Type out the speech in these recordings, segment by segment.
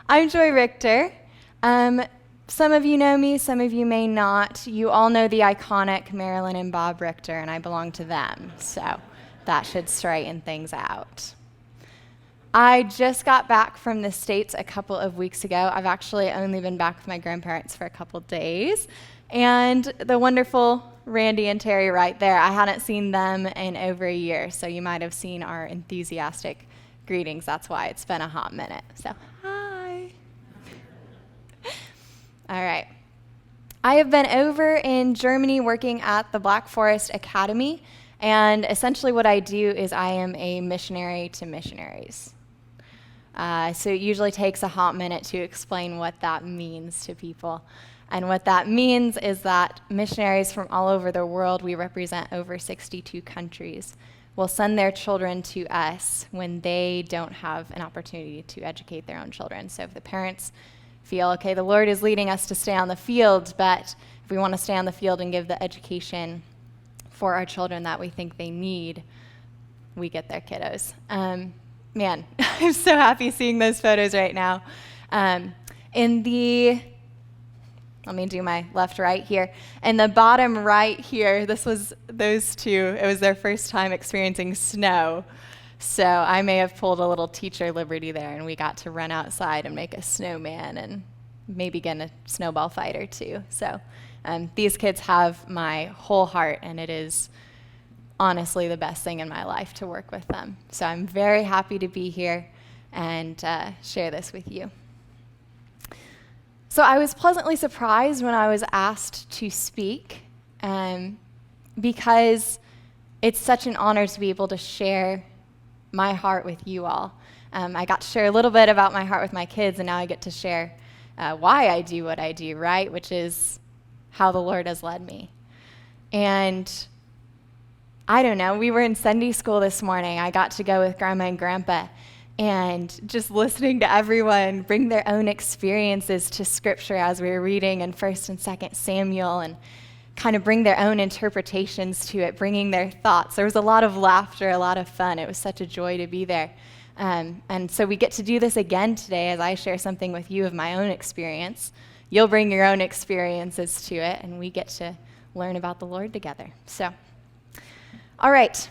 I'm Joy Richter. Some of you know me, some of you may not. You all know the iconic Marilyn and Bob Richter, and I belong to them, so that should straighten things out. I just got back from the States a couple of weeks ago. I've actually only been back with my grandparents for a couple days, and the wonderful Randy and Terry right there, I hadn't seen them in over a year, so you might have seen our enthusiastic greetings. That's why it's been a hot minute. So, hi. All right. I have been over in Germany working at the Black Forest Academy, and essentially what I do is I am a missionary to missionaries. So it usually takes a hot minute to explain what that means to people. And what that means is that missionaries from all over the world, we represent over 62 countries, will send their children to us when they don't have an opportunity to educate their own children. So if the parents feel, okay, the Lord is leading us to stay on the field, but if we want to stay on the field and give the education for our children that we think they need, we get their kiddos. Man, I'm so happy seeing those photos right now. Let me do my left-right here. In the bottom right here, this was those two. It was their first time experiencing snow. So I may have pulled a little teacher liberty there, and we got to run outside and make a snowman and maybe get in a snowball fight or two. So these kids have my whole heart, and it is honestly the best thing in my life to work with them. So I'm very happy to be here and share this with you. So I was pleasantly surprised when I was asked to speak because it's such an honor to be able to share my heart with you all. I got to share a little bit about my heart with my kids, and now I get to share why I do what I do, right? Which is how the Lord has led me. And I don't know, we were in Sunday school this morning. I got to go with Grandma and Grandpa, and just listening to everyone bring their own experiences to Scripture as we were reading in 1st and 2nd Samuel, and kind of bring their own interpretations to it, bringing their thoughts. There was a lot of laughter, a lot of fun. It was such a joy to be there. And so we get to do this again today as I share something with you of my own experience. You'll bring your own experiences to it, and we get to learn about the Lord together. So, all right.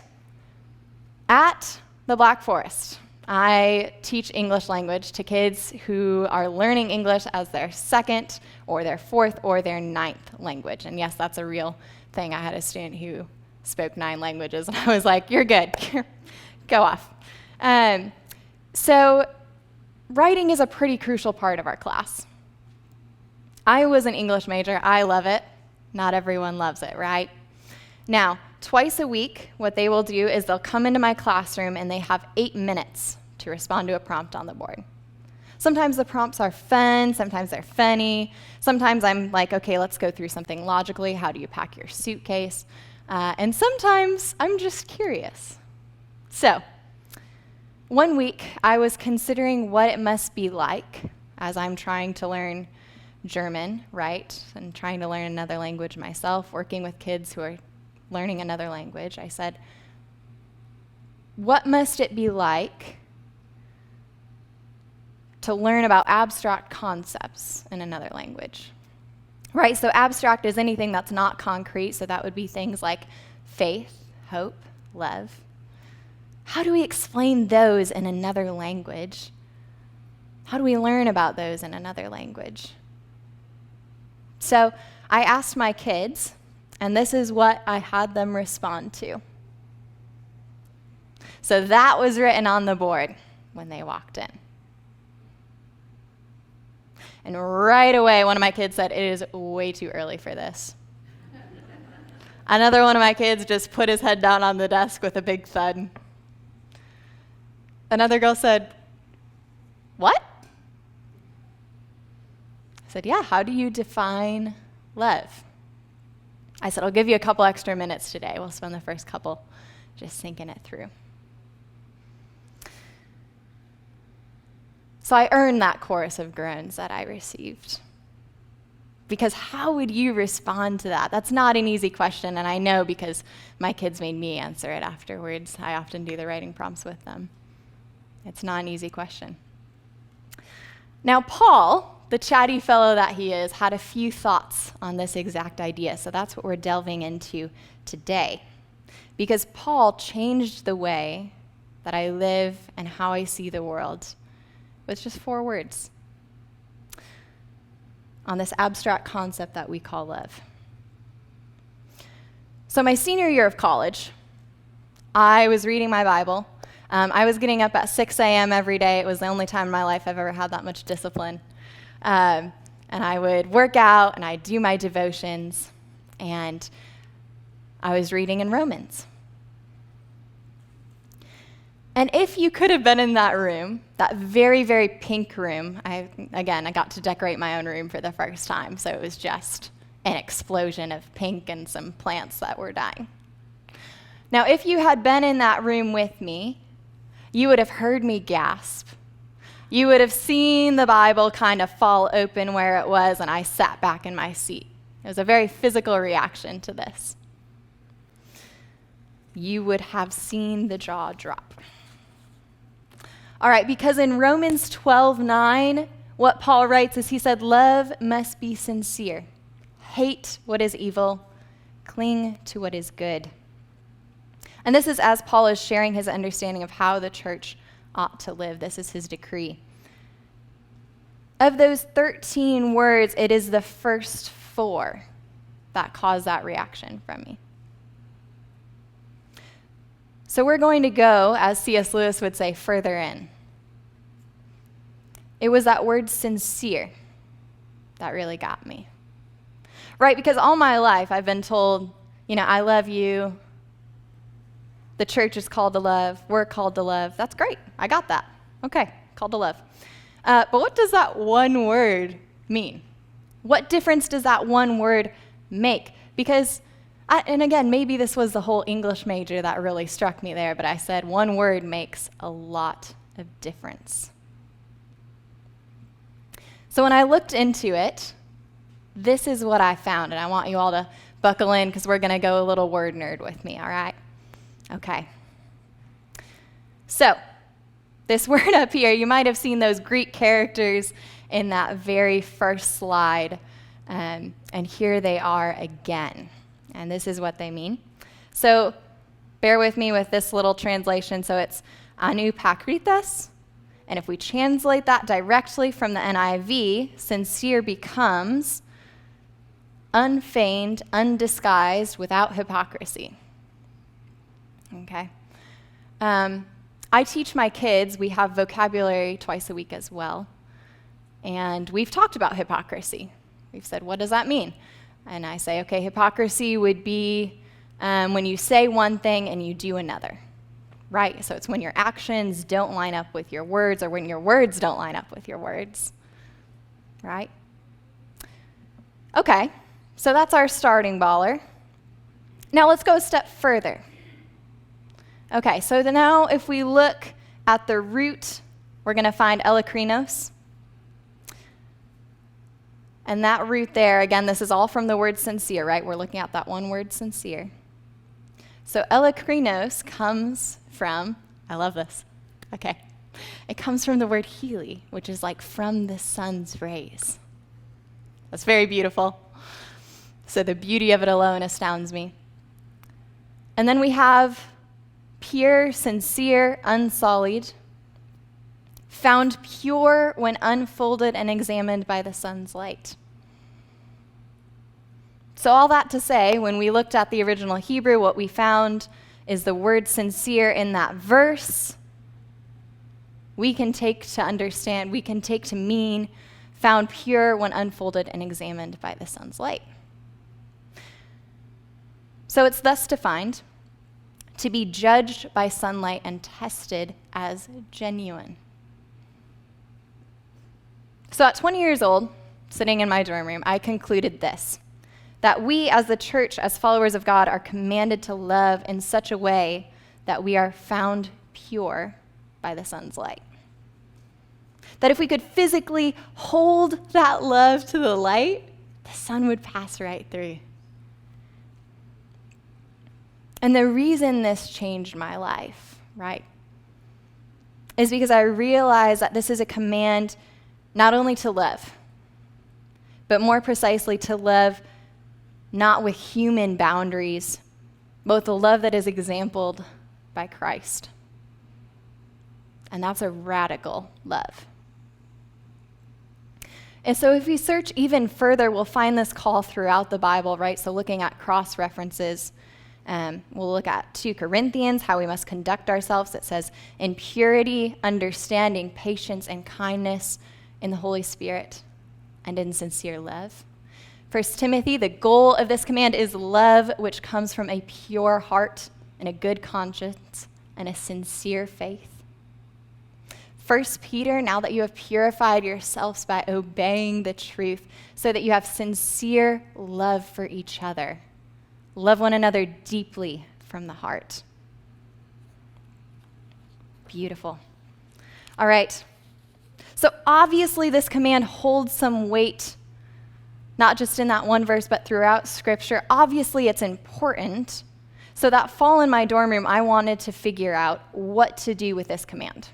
At the Black Forest, I teach English language to kids who are learning English as their second or their fourth or their ninth language. And yes, that's a real thing. I had a student who spoke 9 languages, and I was like, you're good. Go off. So writing is a pretty crucial part of our class. I was an English major. I love it. Not everyone loves it, right? Now, twice a week, what they will do is they'll come into my classroom and they have 8 minutes to respond to a prompt on the board. Sometimes the prompts are fun, sometimes they're funny. Sometimes I'm like, okay, let's go through something logically. How do you pack your suitcase? And sometimes I'm just curious. So, one week I was considering what it must be like as I'm trying to learn German, right? And trying to learn another language myself, working with kids who are learning another language. I said, what must it be like to learn about abstract concepts in another language? Right, so abstract is anything that's not concrete, so that would be things like faith, hope, love. How do we explain those in another language? How do we learn about those in another language? So I asked my kids, and this is what I had them respond to. So that was written on the board when they walked in. And right away, one of my kids said, it is way too early for this. Another one of my kids just put his head down on the desk with a big thud. Another girl said, what? I said, yeah, how do you define love? I said, I'll give you a couple extra minutes today. We'll spend the first couple just thinking it through. So I earned that chorus of groans that I received. Because how would you respond to that? That's not an easy question, and I know because my kids made me answer it afterwards. I often do the writing prompts with them. It's not an easy question. Now, Paul, the chatty fellow that he is, had a few thoughts on this exact idea, so that's what we're delving into today. Because Paul changed the way that I live and how I see the world with just 4 words on this abstract concept that we call love. So my senior year of college, I was reading my Bible. I was getting up at 6 a.m. every day. It was the only time in my life I've ever had that much discipline. And I would work out, and I'd do my devotions, and I was reading in Romans. And if you could have been in that room, that very, very pink room, I got to decorate my own room for the first time, so it was just an explosion of pink and some plants that were dying. Now, if you had been in that room with me, you would have heard me gasp. You would have seen the Bible kind of fall open where it was, and I sat back in my seat. It was a very physical reaction to this. You would have seen the jaw drop. All right, because in Romans 12:9, what Paul writes is he said, love must be sincere. Hate what is evil. Cling to what is good. And this is as Paul is sharing his understanding of how the church ought to live. This is his decree. Of those 13 words, it is the first 4 that cause that reaction from me. So we're going to go, as C.S. Lewis would say, further in. It was that word sincere that really got me. Right, because all my life I've been told, I love you. The church is called to love. We're called to love. That's great. I got that. Okay, called to love. But what does that one word mean? What difference does that one word make? Because, and again, maybe this was the whole English major that really struck me there, but I said one word makes a lot of difference. So when I looked into it, this is what I found, and I want you all to buckle in because we're going to go a little word nerd with me, all right? Okay. So, this word up here, you might have seen those Greek characters in that very first slide, and here they are again. And this is what they mean. So, bear with me with this little translation. So, it's anupakritas, and if we translate that directly from the NIV, sincere becomes unfeigned, undisguised, without hypocrisy. Okay. I teach my kids, we have vocabulary twice a week as well, and we've talked about hypocrisy. We've said, what does that mean? And I say, okay, hypocrisy would be when you say one thing and you do another, right? So it's when your actions don't line up with your words, or when your words don't line up with your words, right? Okay, so that's our starting baller. Now let's go a step further. Okay, so now if we look at the root, we're going to find elekrinos. And that root there, again, this is all from the word sincere, right? We're looking at that one word, sincere. So elekrinos comes from, I love this, okay. It comes from the word heli, which is like from the sun's rays. That's very beautiful. So the beauty of it alone astounds me. And then we have pure, sincere, unsullied, found pure when unfolded and examined by the sun's light. So all that to say, when we looked at the original Hebrew, what we found is the word sincere in that verse we can take to understand, we can take to mean found pure when unfolded and examined by the sun's light. So it's thus defined to be judged by sunlight and tested as genuine. So at 20 years old, sitting in my dorm room, I concluded this, that we as the church, as followers of God, are commanded to love in such a way that we are found pure by the sun's light. That if we could physically hold that love to the light, the sun would pass right through. And the reason this changed my life, right, is because I realized that this is a command not only to love, but more precisely to love not with human boundaries, but with the love that is exampled by Christ. And that's a radical love. And so if we search even further, we'll find this call throughout the Bible, right? So looking at cross-references, we'll look at 2 Corinthians, how we must conduct ourselves. It says, in purity, understanding, patience, and kindness in the Holy Spirit, and in sincere love. 1 Timothy, the goal of this command is love, which comes from a pure heart and a good conscience and a sincere faith. 1 Peter, now that you have purified yourselves by obeying the truth, so that you have sincere love for each other. Love one another deeply from the heart. Beautiful. All right. So obviously this command holds some weight, not just in that one verse, but throughout Scripture. Obviously it's important. So that fall in my dorm room, I wanted to figure out what to do with this command.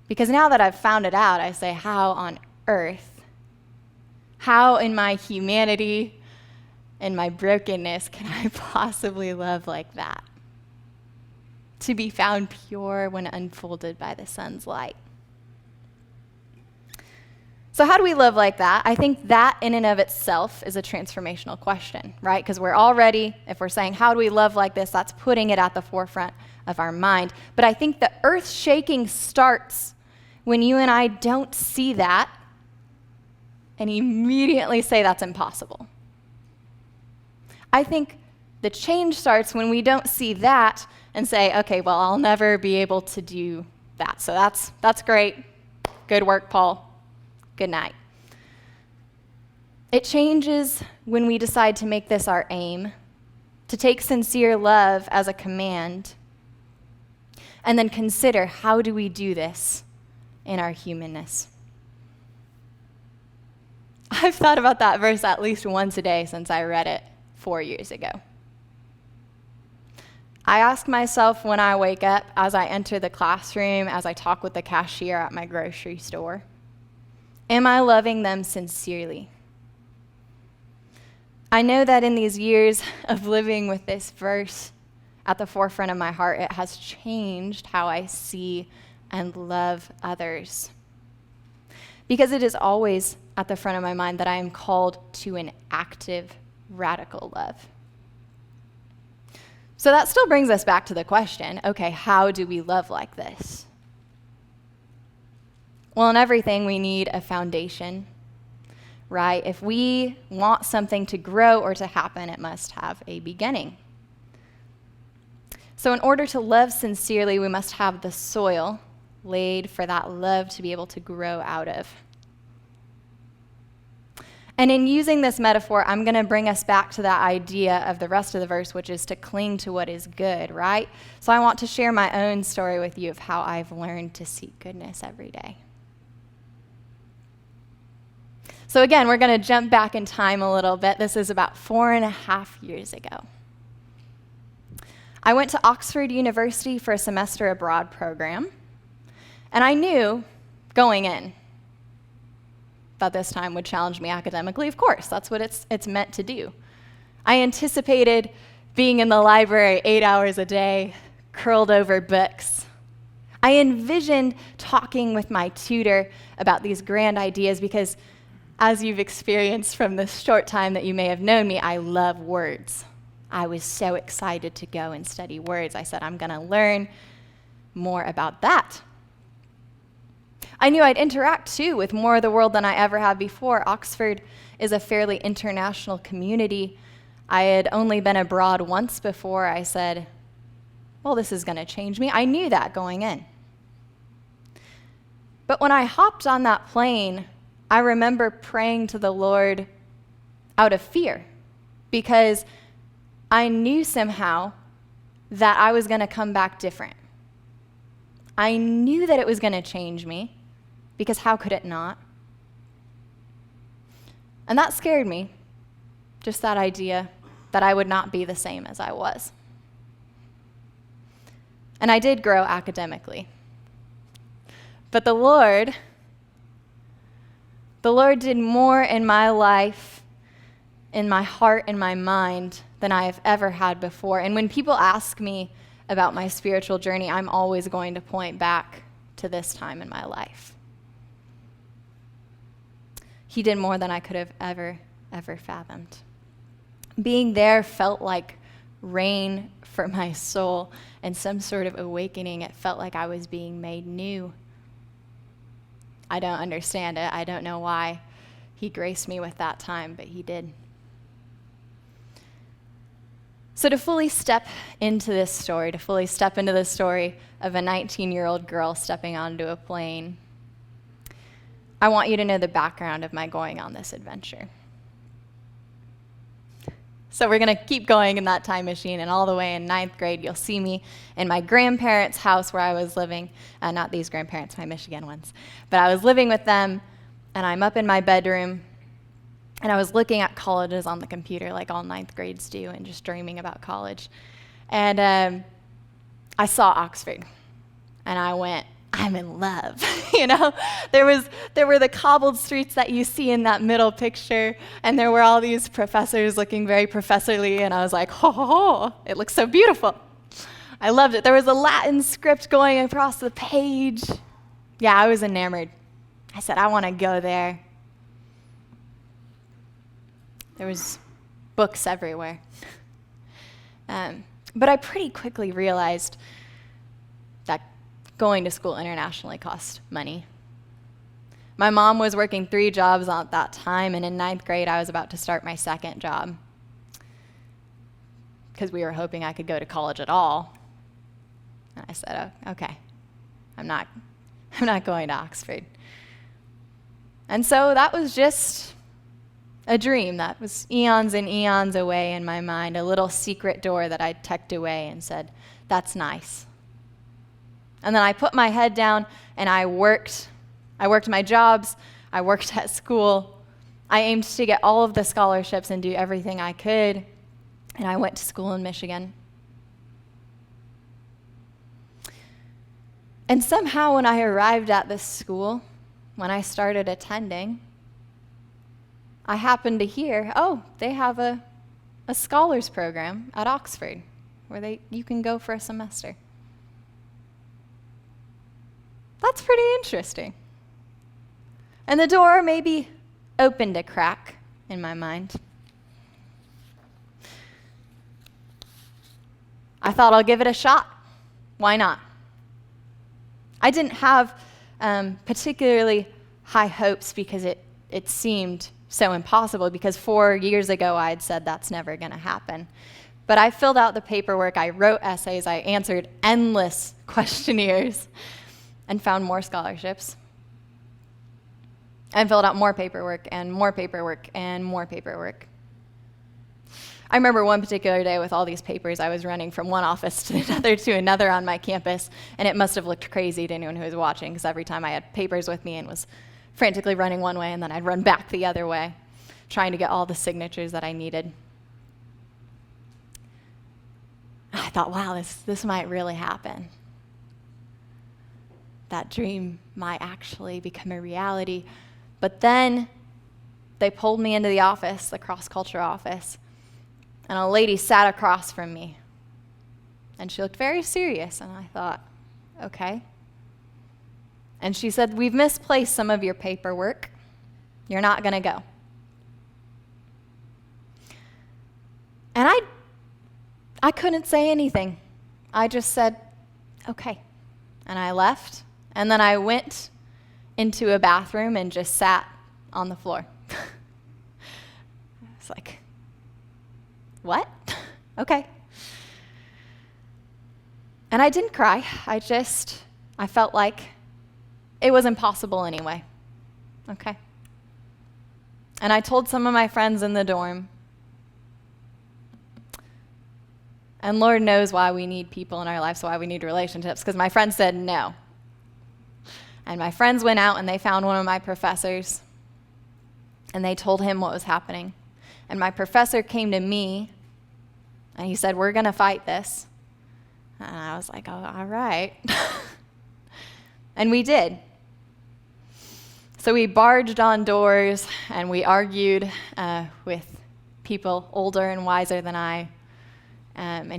Because now that I've found it out, I say, how on earth, how in my humanity and my brokenness can I possibly love like that? To be found pure when unfolded by the sun's light. So how do we live like that? I think that in and of itself is a transformational question, right? Because we're already, if we're saying, how do we love like this, that's putting it at the forefront of our mind. But I think the earth-shaking starts when you and I don't see that and immediately say that's impossible. I think the change starts when we don't see that and say, okay, well, I'll never be able to do that. So that's great. Good work, Paul. Good night. It changes when we decide to make this our aim, to take sincere love as a command, and then consider, how do we do this in our humanness? I've thought about that verse at least once a day since I read it 4 years ago. I ask myself when I wake up, as I enter the classroom, as I talk with the cashier at my grocery store, am I loving them sincerely? I know that in these years of living with this verse at the forefront of my heart, it has changed how I see and love others. Because it is always at the front of my mind that I am called to an active, radical love. So that still brings us back to the question, okay, how do we love like this? Well, in everything, we need a foundation, right? If we want something to grow or to happen, it must have a beginning. So in order to love sincerely, we must have the soil laid for that love to be able to grow out of. And in using this metaphor, I'm going to bring us back to that idea of the rest of the verse, which is to cling to what is good, right? So I want to share my own story with you of how I've learned to seek goodness every day. So again, we're going to jump back in time a little bit. This is about 4.5 years ago. I went to Oxford University for a semester abroad program, and I knew going in that this time would challenge me academically. Of course, that's what it's meant to do. I anticipated being in the library 8 hours a day, curled over books. I envisioned talking with my tutor about these grand ideas because, as you've experienced from the short time that you may have known me, I love words. I was so excited to go and study words. I said, I'm going to learn more about that. I knew I'd interact, too, with more of the world than I ever had before. Oxford is a fairly international community. I had only been abroad once before. I said, well, this is going to change me. I knew that going in. But when I hopped on that plane, I remember praying to the Lord out of fear because I knew somehow that I was going to come back different. I knew that it was going to change me because how could it not? And that scared me, just that idea that I would not be the same as I was. And I did grow academically. But the Lord The Lord did more in my life, in my heart, in my mind, than I have ever had before. And when people ask me about my spiritual journey, I'm always going to point back to this time in my life. He did more than I could have ever fathomed. Being there felt like rain for my soul and some sort of awakening. It felt like I was being made new. I don't understand it. I don't know why he graced me with that time, but he did. So to fully step into this story, of a 19-year-old girl stepping onto a plane, I want you to know the background of my going on this adventure. So we're going to keep going in that time machine, and all the way in ninth grade, you'll see me in my grandparents' house where I was living. Not these grandparents, my Michigan ones. But I was living with them, and I'm up in my bedroom, and I was looking at colleges on the computer like all ninth grades do, and just dreaming about college. And I saw Oxford, and I went, I'm in love. There were the cobbled streets that you see in that middle picture, and there were all these professors looking very professorly, and I was like, ho, ho, ho, it looks so beautiful. I loved it. There was a Latin script going across the page. Yeah, I was enamored. I said, I want to go there. There was books everywhere. But I pretty quickly realized that going to school internationally cost money. My mom was working 3 jobs at that time, and in ninth grade, I was about to start my second job because we were hoping I could go to college at all. And I said, oh, okay, I'm not going to Oxford. And so that was just a dream that was eons and eons away in my mind, a little secret door that I tucked away and said, that's nice. And then I put my head down and I worked my jobs, I worked at school. I aimed to get all of the scholarships and do everything I could, and I went to school in Michigan. And somehow when I arrived at this school, when I started attending, I happened to hear, oh, they have a scholars program at Oxford where you can go for a semester. That's pretty interesting. And the door maybe opened a crack in my mind. I thought I'll give it a shot. Why not? I didn't have particularly high hopes because it seemed so impossible, because 4 years ago I had said that's never going to happen. But I filled out the paperwork, I wrote essays, I answered endless questionnaires, and found more scholarships, and filled out more paperwork, and more paperwork, and more paperwork. I remember one particular day with all these papers, I was running from one office to another on my campus, and it must have looked crazy to anyone who was watching, because every time I had papers with me and was frantically running one way, and then I'd run back the other way, trying to get all the signatures that I needed. I thought, wow, this might really happen. That dream might actually become a reality. But then they pulled me into the office, the cross-culture office, and a lady sat across from me. And she looked very serious, and I thought, okay. And she said, we've misplaced some of your paperwork. You're not going to go. And I couldn't say anything. I just said, okay. And I left. And then I went into a bathroom and just sat on the floor. It's like, what? Okay. And I didn't cry. I felt like it was impossible anyway. Okay. And I told some of my friends in the dorm. And Lord knows why we need people in our lives, why we need relationships, because my friends said no. And my friends went out and they found one of my professors, and they told him what was happening. And my professor came to me, and he said, we're going to fight this. And I was like, oh, all right. And we did. So we barged on doors and we argued with people older and wiser than I. And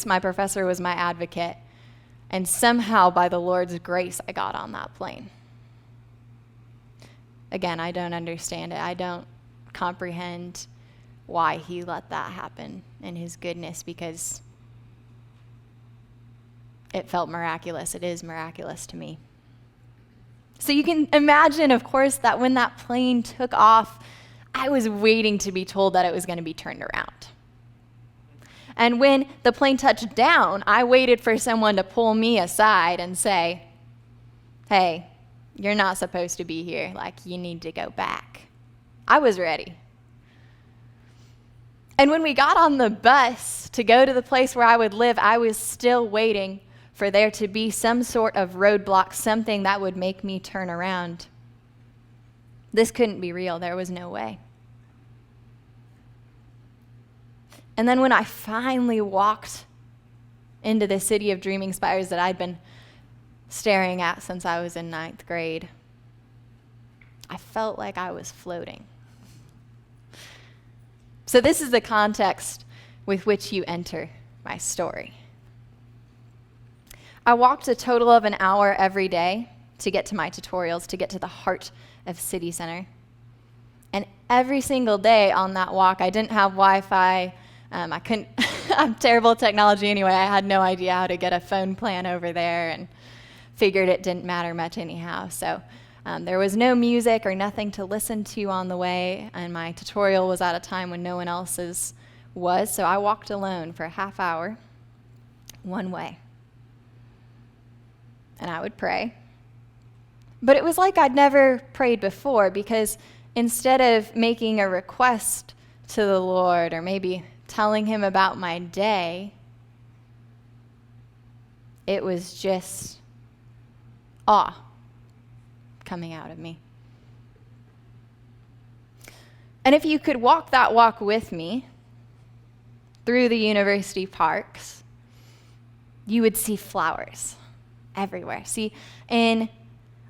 my professor was my advocate. And somehow, by the Lord's grace, I got on that plane. Again, I don't understand it. I don't comprehend why he let that happen in his goodness, because it felt miraculous. It is miraculous to me. So you can imagine, of course, that when that plane took off, I was waiting to be told that it was going to be turned around. And when the plane touched down, I waited for someone to pull me aside and say, hey, you're not supposed to be here. Like, you need to go back. I was ready. And when we got on the bus to go to the place where I would live, I was still waiting for there to be some sort of roadblock, something that would make me turn around. This couldn't be real. There was no way. And then when I finally walked into the city of dreaming spires that I'd been staring at since I was in 9th grade, I felt like I was floating. So this is the context with which you enter my story. I walked a total of an hour every day to get to my tutorials, to get to the heart of City Center. And every single day on that walk, I didn't have Wi-Fi. I'm terrible at technology anyway. I had no idea how to get a phone plan over there and figured it didn't matter much anyhow. So there was no music or nothing to listen to on the way, and my tutorial was at a time when no one else's was, so I walked alone for a half hour, one way. And I would pray. But it was like I'd never prayed before, because instead of making a request to the Lord or maybe telling him about my day, it was just awe coming out of me. And if you could walk that walk with me through the university parks, you would see flowers everywhere. See, in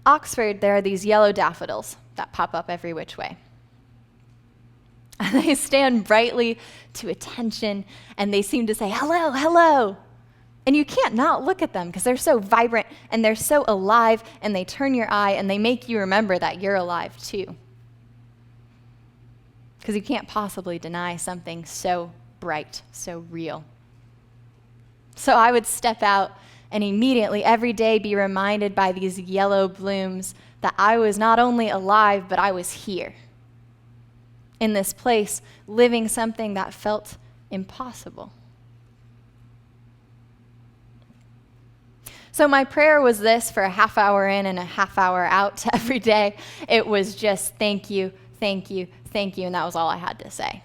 Oxford, there are these yellow daffodils that pop up every which way. And they stand brightly to attention, and they seem to say, hello, hello. And you can't not look at them because they're so vibrant and they're so alive, and they turn your eye and they make you remember that you're alive too. Because you can't possibly deny something so bright, so real. So I would step out and immediately every day be reminded by these yellow blooms that I was not only alive, but I was here in this place, living something that felt impossible. So my prayer was this for a half hour in and a half hour out every day. It was just thank you, thank you, thank you, and that was all I had to say.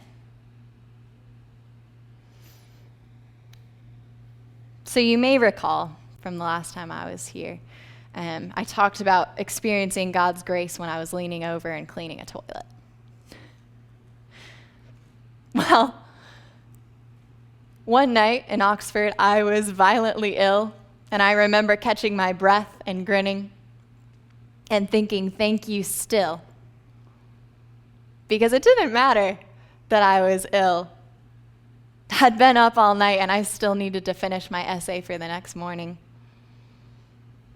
So you may recall from the last time I was here, I talked about experiencing God's grace when I was leaning over and cleaning a toilet. Well, one night in Oxford, I was violently ill, and I remember catching my breath and grinning and thinking, thank you still. Because it didn't matter that I was ill. I'd been up all night, and I still needed to finish my essay for the next morning.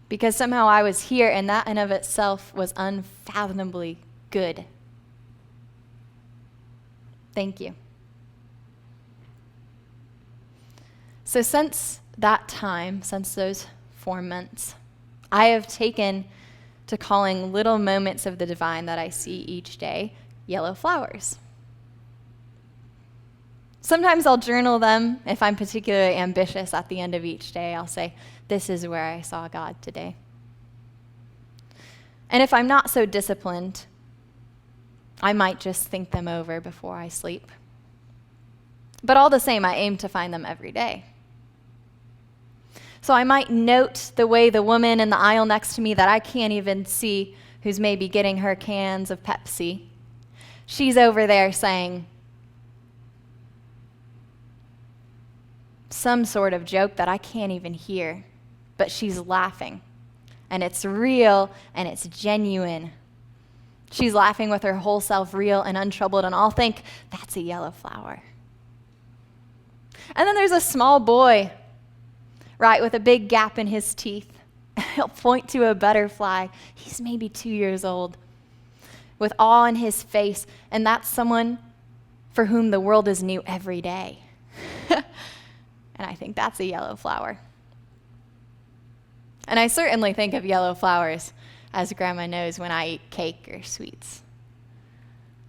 Because somehow I was here, and that in of itself was unfathomably good. Thank you. So since that time, since those 4 months, I have taken to calling little moments of the divine that I see each day yellow flowers. Sometimes I'll journal them if I'm particularly ambitious at the end of each day. I'll say, this is where I saw God today. And if I'm not so disciplined, I might just think them over before I sleep. But all the same, I aim to find them every day. So I might note the way the woman in the aisle next to me that I can't even see, who's maybe getting her cans of Pepsi, she's over there saying some sort of joke that I can't even hear, but she's laughing. And it's real and it's genuine. She's laughing with her whole self real and untroubled, and I'll think, that's a yellow flower. And then there's a small boy, right, with a big gap in his teeth. He'll point to a butterfly. He's maybe 2 years old, with awe in his face, and that's someone for whom the world is new every day. And I think that's a yellow flower. And I certainly think of yellow flowers, as Grandma knows, when I eat cake or sweets.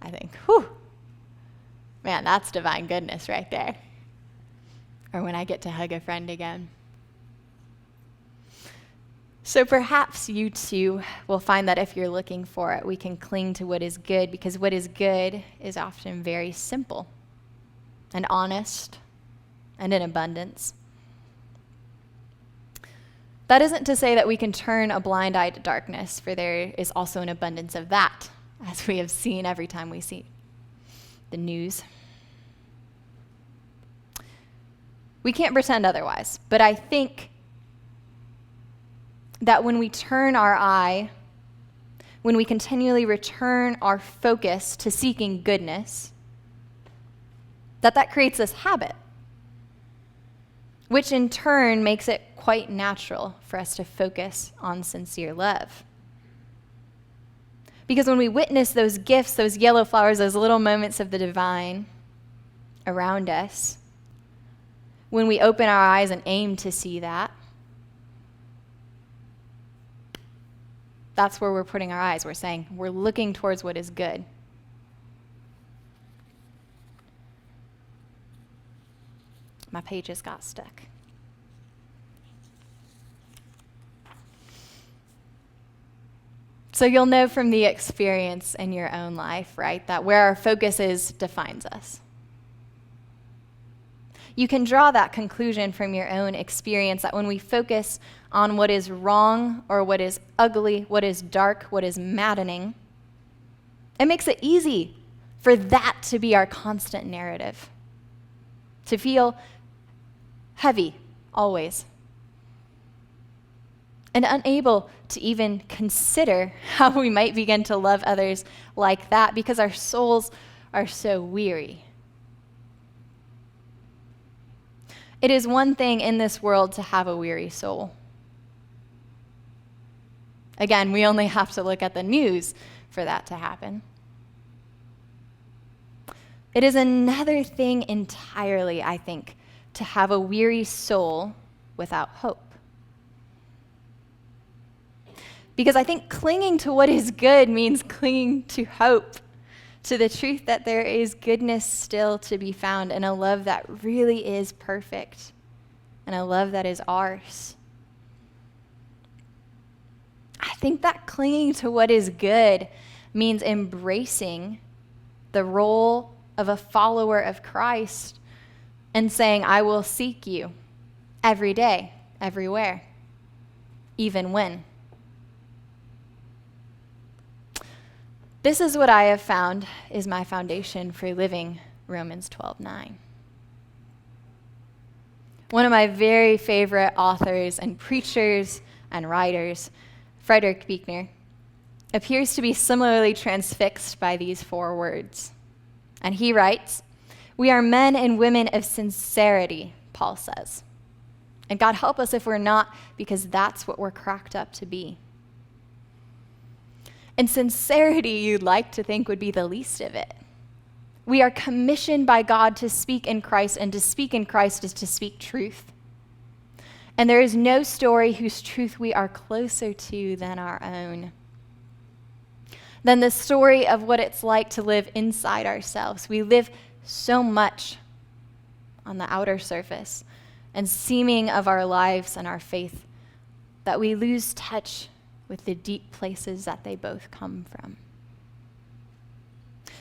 I think, whew, man, that's divine goodness right there. Or when I get to hug a friend again. So perhaps you too will find that if you're looking for it, we can cling to what is good, because what is good is often very simple and honest and in abundance. That isn't to say that we can turn a blind eye to darkness, for there is also an abundance of that, as we have seen every time we see the news. We can't pretend otherwise, but I think that when we turn our eye, when we continually return our focus to seeking goodness, that creates this habit, which in turn makes it quite natural for us to focus on sincere love. Because when we witness those gifts, those yellow flowers, those little moments of the divine around us, when we open our eyes and aim to see that, that's where we're putting our eyes. We're saying we're looking towards what is good. My pages got stuck. So you'll know from the experience in your own life, right, that where our focus is defines us. You can draw that conclusion from your own experience that when we focus on what is wrong or what is ugly, what is dark, what is maddening, it makes it easy for that to be our constant narrative, to feel heavy always, and unable to even consider how we might begin to love others like that because our souls are so weary. It is one thing in this world to have a weary soul. Again, we only have to look at the news for that to happen. It is another thing entirely, I think, to have a weary soul without hope. Because I think clinging to what is good means clinging to hope, to the truth that there is goodness still to be found, and a love that really is perfect, and a love that is ours. I think that clinging to what is good means embracing the role of a follower of Christ and saying, I will seek you every day, everywhere, even when. This is what I have found is my foundation for living Romans 12:9. One of my very favorite authors and preachers and writers, Friedrich Buechner, appears to be similarly transfixed by these 4 words. And he writes, "We are men and women of sincerity," Paul says. And God help us if we're not, because that's what we're cracked up to be. And sincerity, you'd like to think, would be the least of it. We are commissioned by God to speak in Christ, and to speak in Christ is to speak truth. And there is no story whose truth we are closer to than our own, than the story of what it's like to live inside ourselves. We live so much on the outer surface and seeming of our lives and our faith that we lose touch with the deep places that they both come from.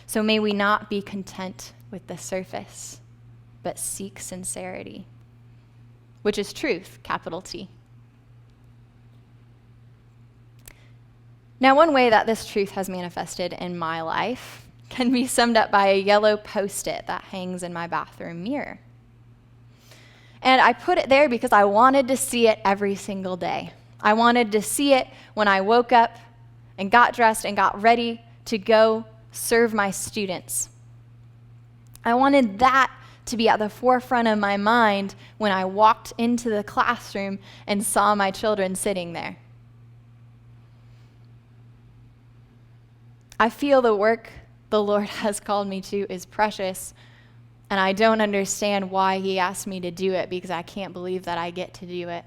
So may we not be content with the surface, but seek sincerity, which is truth, capital T. Now, one way that this truth has manifested in my life can be summed up by a yellow postit that hangs in my bathroom mirror. And I put it there because I wanted to see it every single day. I wanted to see it when I woke up and got dressed and got ready to go serve my students. I wanted that to be at the forefront of my mind when I walked into the classroom and saw my children sitting there. I feel the work the Lord has called me to is precious, and I don't understand why he asked me to do it, because I can't believe that I get to do it.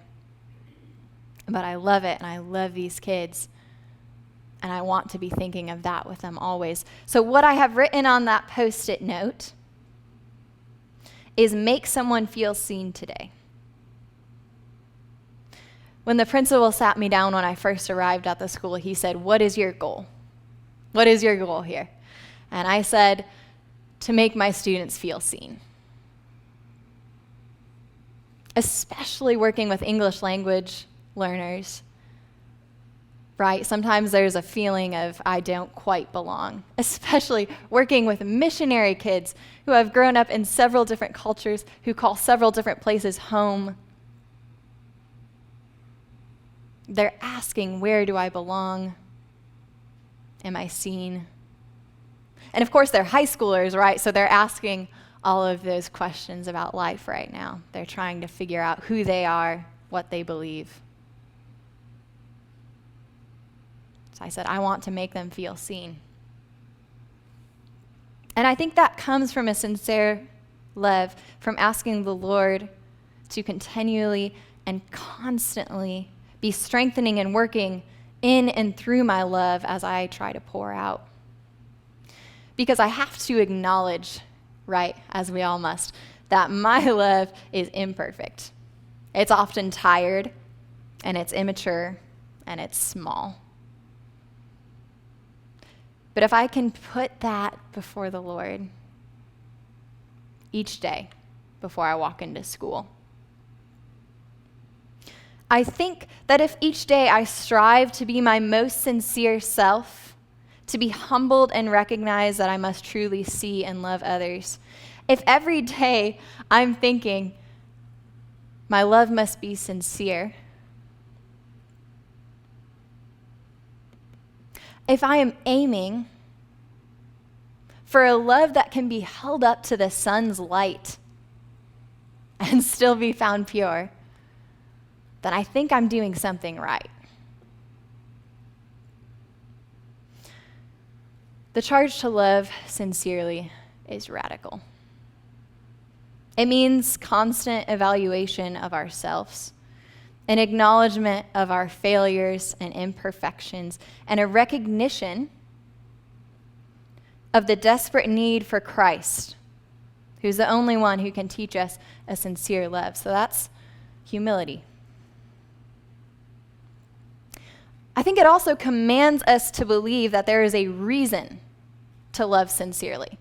But I love it, and I love these kids, and I want to be thinking of that with them always. So what I have written on that Post-it note is make someone feel seen today. When the principal sat me down when I first arrived at the school, he said, "What is your goal? What is your goal here?" And I said, to make my students feel seen. Especially working with English language learners, right? Sometimes there's a feeling of I don't quite belong, especially working with missionary kids who have grown up in several different cultures, who call several different places home. They're asking, where do I belong? Am I seen? And of course, they're high schoolers, right? So they're asking all of those questions about life right now. They're trying to figure out who they are, what they believe. So I said, I want to make them feel seen. And I think that comes from a sincere love, from asking the Lord to continually and constantly be strengthening and working in and through my love as I try to pour out. Because I have to acknowledge, right, as we all must, that my love is imperfect. It's often tired, and it's immature, and it's small. But if I can put that before the Lord each day before I walk into school, I think that if each day I strive to be my most sincere self, to be humbled and recognize that I must truly see and love others, if every day I'm thinking, my love must be sincere, if I am aiming for a love that can be held up to the sun's light and still be found pure, then I think I'm doing something right. The charge to love sincerely is radical. It means constant evaluation of ourselves, an acknowledgement of our failures and imperfections, and a recognition of the desperate need for Christ, who's the only one who can teach us a sincere love. So that's humility. I think it also commands us to believe that there is a reason to love sincerely,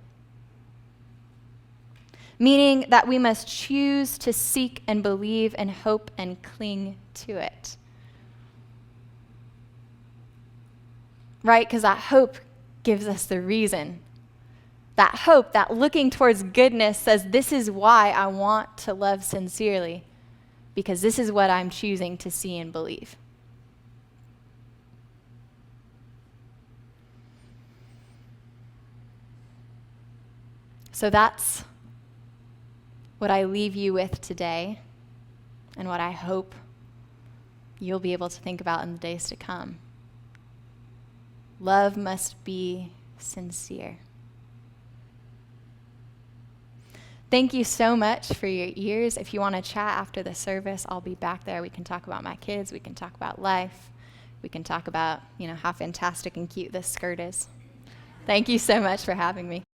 meaning that we must choose to seek and believe and hope and cling to it. Right? Because that hope gives us the reason. That hope, that looking towards goodness says, this is why I want to love sincerely, because this is what I'm choosing to see and believe. So that's what I leave you with today, and what I hope you'll be able to think about in the days to come. Love must be sincere. Thank you so much for your ears. If you want to chat after the service, I'll be back there. We can talk about my kids. We can talk about life. We can talk about, how fantastic and cute this skirt is. Thank you so much for having me.